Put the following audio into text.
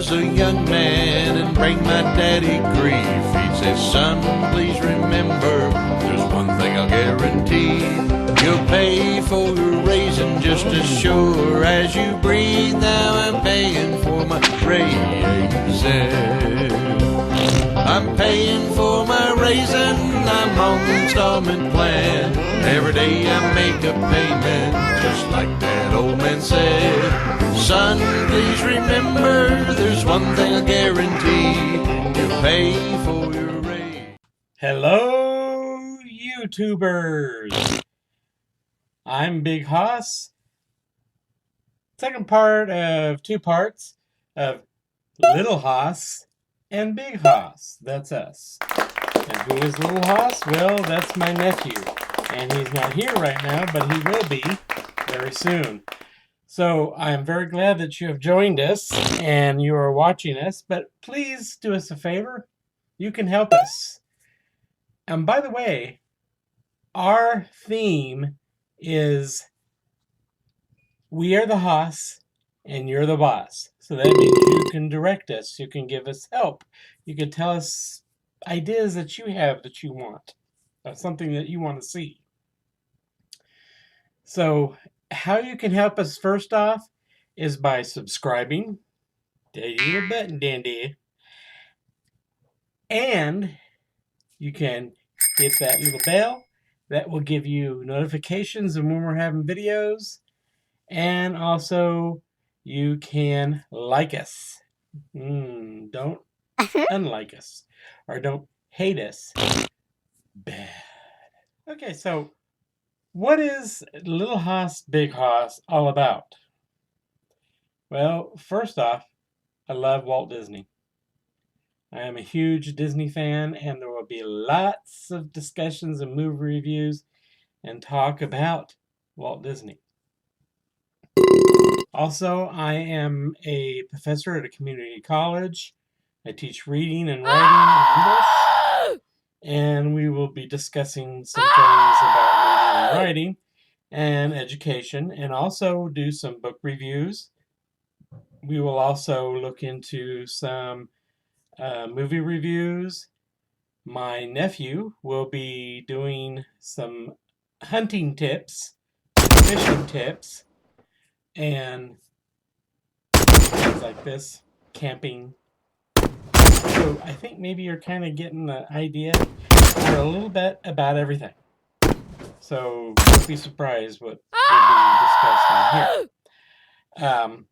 was a young man and bring my daddy grief. He'd say, son, please remember, there's one thing I'll guarantee. You'll pay for your raising just as sure as you breathe. Now I'm paying for my raising. I'm paying for my raisin, I'm on the installment plan. Every day I make a payment, just like that old man said. Son, please remember, there's one thing I guarantee. You'll pay for your raise. Hello, YouTubers. I'm Big Hoss. Second part of 2 parts of Little Hoss and Big Hoss. That's us. And who is Little Hoss? Well, that's my nephew. And he's not here right now, but he will be very soon. So I'm very glad that you have joined us and you are watching us. But please do us a favor. You can help us. And by the way, our theme is we are the Hoss and you're the boss. So that means you can direct us, you can give us help, you can tell us ideas that you have that you want, something that you want to see. So how you can help us first off is by subscribing. There's your little button dandy. And you can hit that little bell. That will give you notifications of when we're having videos. And also, you can like us. Don't unlike us. Or don't hate us. Bad. Okay, so what is Little Hoss, Big Hoss all about? Well, first off, I love Walt Disney. I am a huge Disney fan, and there will be lots of discussions and movie reviews and talk about Walt Disney. Also, I am a professor at a community college. I teach reading and writing in English, and we will be discussing some things about reading and writing and education, and also do some book reviews. We will also look into some movie reviews. My nephew will be doing some hunting tips, fishing tips, and things like this, camping. So I think maybe you're kind of getting the idea for a little bit about everything. So don't be surprised what will be discussed in here.